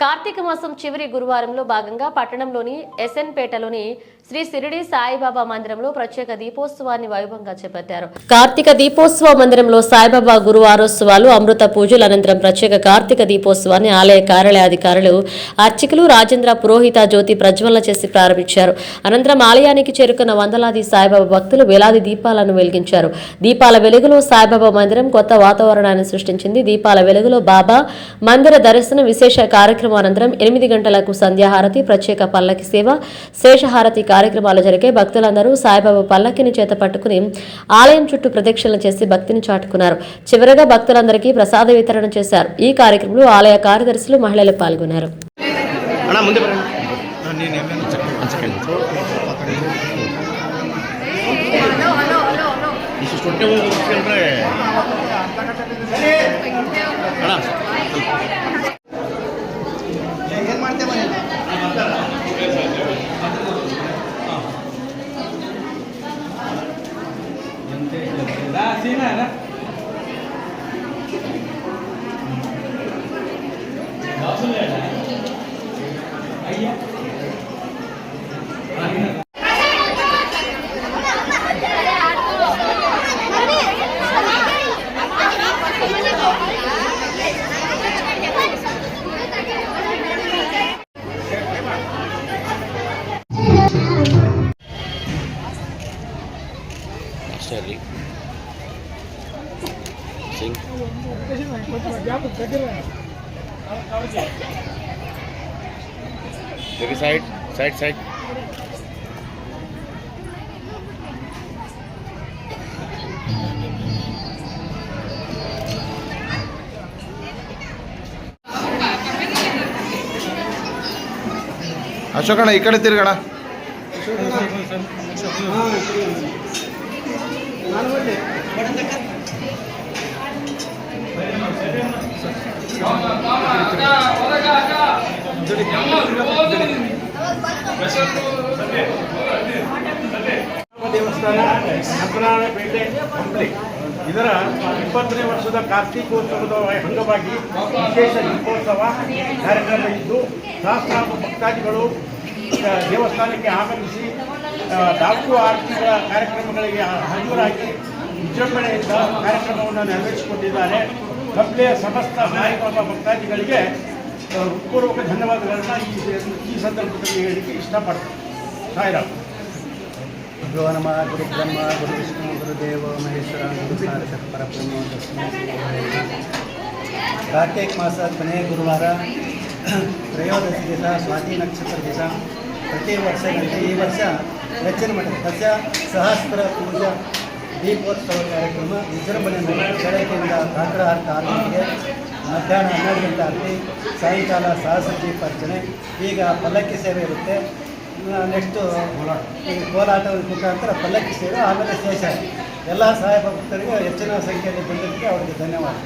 కార్తీక మాసం చివరి గురువారంలో భాగంగా పట్టణంలోని ఎస్ఎన్ పేటలోని శ్రీ షిరిడి సాయిబాబా మందిరంలో ప్రత్యేక దీపోత్సవాన్ని వైభవంగా చేపట్టారు. కార్తీక దీపోత్సవ మందిరంలో సాయిబాబా గురువారోత్సవాలు, అమృత పూజల అనంతరం ప్రత్యేక కార్తీక దీపోత్సవాన్ని ఆలయ కార్యాలయాధికారులు, అర్చకులు రాజేంద్ర పురోహిత జ్యోతి ప్రజ్వలన చేసి ప్రారంభించారు. అనంతరం ఆలయానికి చేరుకున్న వందలాది సాయిబాబా భక్తులు వేలాది దీపాలను వెలిగించారు. దీపాల వెలుగులో సాయిబాబా మందిరం కొత్త వాతావరణాన్ని సృష్టించింది. దీపాల వెలుగులో బాబా మందిర దర్శనం, విశేష కార్యక్రమం అనంతరం 8 గంటలకు సంధ్యాహారతి, ప్రత్యేక పల్లకి సేవ, శేషహారతి కార్యక్రమాలు జరిగే భక్తులందరూ సాయిబాబా పల్లకిని చేత పట్టుకుని ఆలయం చుట్టూ ప్రదక్షిణలు చేసి భక్తిని చాటుకున్నారు. చివరగా భక్తులందరికీ ప్రసాద వితరణ చేశారు. ఈ కార్యక్రమంలో ఆలయ కార్యదర్శులు, మహిళలు పాల్గొన్నారు. Side. ಅಶೋಕಣ್ಣ ಈ ಕಡೆ ತಿರುಗಣ. ದೇವಸ್ಥಾನ ಅಂಕನಾಳಪೇಟೆ ಹುಬ್ಬಳ್ಳಿ ಇದರ 20ನೇ ವರ್ಷದ ಕಾರ್ತಿಕೋತ್ಸವದ ಅಂಗವಾಗಿ ವಿಶೇಷ ದೀಪೋತ್ಸವ ಕಾರ್ಯಕ್ರಮ ಇದ್ದು ಸಹಸ್ರಾರು ಭಕ್ತಾದಿಗಳು ದೇವಸ್ಥಾನಕ್ಕೆ ಆಗಮಿಸಿ 4 ಆರತಿಗಳ ಕಾರ್ಯಕ್ರಮಗಳಿಗೆ ಹಾಜರಾಗಿ ವಿಜೃಂಭಣೆಯಿಂದ ಕಾರ್ಯಕ್ರಮವನ್ನು ನೆರವೇರಿಸಿಕೊಂಡಿದ್ದಾರೆ. ಹುಬ್ಬಳ್ಳಿಯ ಸಮಸ್ತ ಸಾಯಿಬಾಬಾ ಭಕ್ತಾದಿಗಳಿಗೆ ಹೃತ್ಪೂರ್ವಕ ಧನ್ಯವಾದಗಳನ್ನು ಈ ಸಂದರ್ಭದಲ್ಲಿ ಹೇಳಲಿಕ್ಕೆ ಇಷ್ಟಪಡ್ತೀನಿ. ಸಾಯಿರಾಮ್. ಗುರು ನಮಃ ಗುರು ಬ್ರಹ್ಮ ಗುರು ವಿಷ್ಣು ಗುರುದೇವ ಮಹೇಶ್ವರ ಗುರು ಸಾಕ್ಷಾತ್ ಪರಬ್ರಹ್ಮ ತಸ್ಮೈ ಶ್ರೀ ಗುರುವೇ ನಮಃ. ಕಾರ್ತಿಕ ಮಾಸ ಕೊನೆಯ ಗುರುವಾರ ತ್ರಯೋದಶಿ ದಿವಸ ಸ್ವಾತಿ ನಕ್ಷತ್ರ ದಿವಸ ಪ್ರತಿ ವರ್ಷದಂತೆ ಈ ವರ್ಷ ಹೆಚ್ಚಿನ ಮಟ್ಟದ ಸಹಸ್ರ ಪೂಜಾ ದೀಪೋತ್ಸವ ಕಾರ್ಯಕ್ರಮ ವಿಜೃಂಭಣೆಯಿಂದ ಬೆಳಗ್ಗೆಯಿಂದ ಕಾಕಡ ಆರತಿ 6 ಗಂಟೆಗೆ, ಮಧ್ಯಾಹ್ನ 12 ಗಂಟೆ ಆರತಿ, ಸಾಯಂಕಾಲ ಸಹಸ್ರ ದೀಪಾರ್ಚನೆ. ಈಗ ಪಲ್ಲಕ್ಕಿ ಸೇವೆ ಇರುತ್ತೆ. ನೆಕ್ಸ್ಟು ಕೋಲಾಟ ಮುಖಾಂತರ ಪಲ್ಲಕ್ಕಿ ಸೇವೆ, ಆಮೇಲೆ ಶೇಷ. ಎಲ್ಲ ಸಾಯಿಬಾಬಾ ಭಕ್ತರಿಗೆ ಹೆಚ್ಚಿನ ಸಂಖ್ಯೆಯಲ್ಲಿ ಬಂದಿದ್ದಕ್ಕೆ ಅವರಿಗೆ ಧನ್ಯವಾದ.